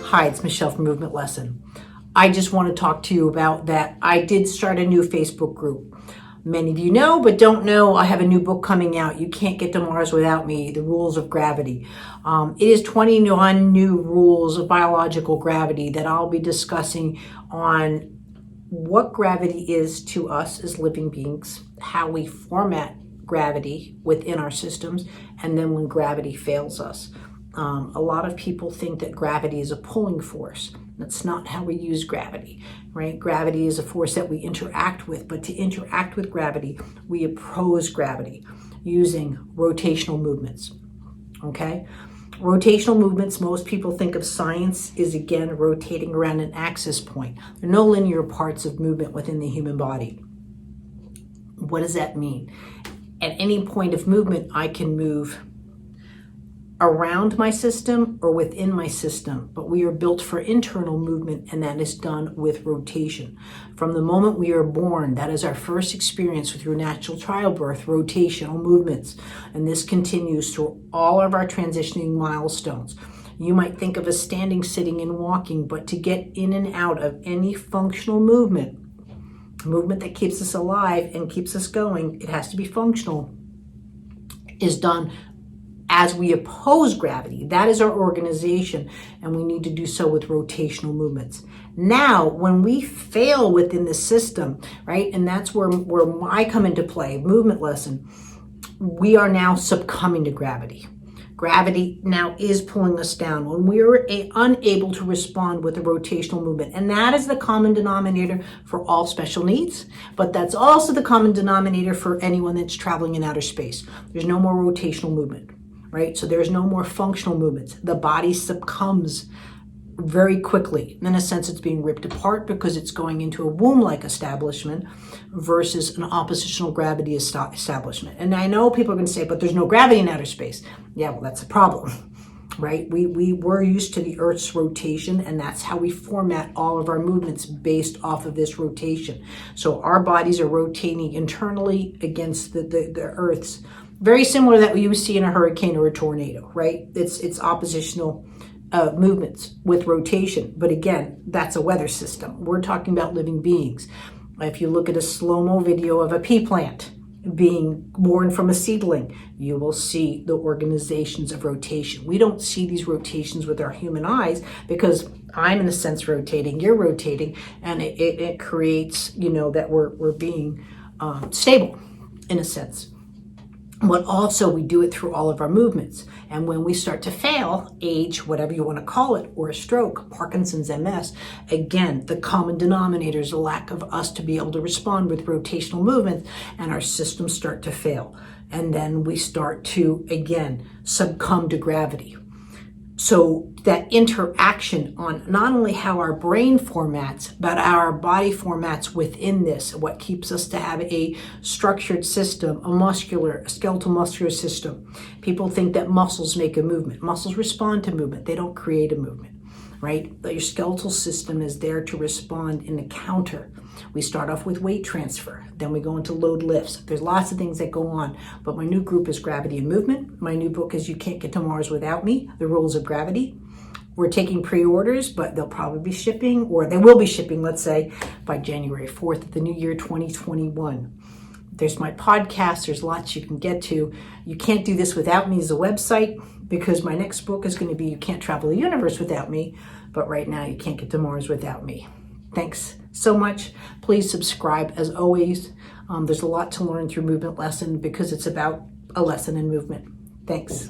Hi, it's Michelle from Movement Lesson. I just want to talk to you about that. I did start a new Facebook group. Many of you know, but don't know, I have a new book coming out, You Can't Get to Mars Without Me, The Rules of Gravity. It is 21 new rules of biological gravity that I'll be discussing on what gravity is to us as living beings, how we format gravity within our systems, and then when gravity fails us. A lot of people think that gravity is a pulling force. That's not how we use gravity, right? Gravity is a force that we interact with, but to interact with gravity, we oppose gravity using rotational movements, okay? Rotational movements, most people think of science is, again, rotating around an axis point. There are no linear parts of movement within the human body. What does that mean? At any point of movement, I can move around my system or within my system, but we are built for internal movement, and that is done with rotation. From the moment we are born, that is our first experience through natural childbirth, rotational movements, and this continues through all of our transitioning milestones. You might think of us standing, sitting, and walking, but to get in and out of any functional movement that keeps us alive and keeps us going, it has to be functional, is done as we oppose gravity. That is our organization, and we need to do so with rotational movements. Now, when we fail within the system, right, and that's where I come into play, Movement Lesson, we are now succumbing to gravity. Gravity now is pulling us down when we are unable to respond with a rotational movement. And that is the common denominator for all special needs, but that's also the common denominator for anyone that's traveling in outer space. There's no more rotational movement, right? So there's no more functional movements. The body succumbs very quickly. In a sense, it's being ripped apart because it's going into a womb-like establishment versus an oppositional gravity establishment. And I know people are going to say, but there's no gravity in outer space. Yeah, well, that's a problem, right? We're used to the Earth's rotation, and that's how we format all of our movements based off of this rotation. So our bodies are rotating internally against the Earth's. Very similar that we would see in a hurricane or a tornado, right? It's oppositional movements with rotation. But again, that's a weather system. We're talking about living beings. If you look at a slow-mo video of a pea plant being born from a seedling, you will see the organizations of rotation. We don't see these rotations with our human eyes because I'm, in a sense, rotating, you're rotating, and it creates, that we're being stable, in a sense. But also we do it through all of our movements. And when we start to fail, age, whatever you want to call it, or a stroke, Parkinsons MS, again, the common denominator is a lack of us to be able to respond with rotational movements, and our systems start to fail. And then we start to, again, succumb to gravity. So that interaction on not only how our brain formats, but our body formats within this, what keeps us to have a structured system, a skeletal muscular system. People think that muscles make a movement. Muscles respond to movement. They don't create a movement, right? But your skeletal system is there to respond in a counter. We start off with weight transfer, then we go into load lifts. There's lots of things that go on, but my new group is Gravity and Movement. My new book is You Can't Get to Mars Without Me, The Rules of Gravity. We're taking pre-orders, but they'll probably be shipping, or they will be shipping, let's say, by January 4th of the new year, 2021. There's my podcast. There's lots you can get to. You Can't Do This Without Me is a website, because my next book is going to be You Can't Travel the Universe Without Me, but right now You Can't Get to Mars Without Me. Thanks so much. Please subscribe. As always, there's a lot to learn through Movement Lesson because it's about a lesson in movement. Thanks.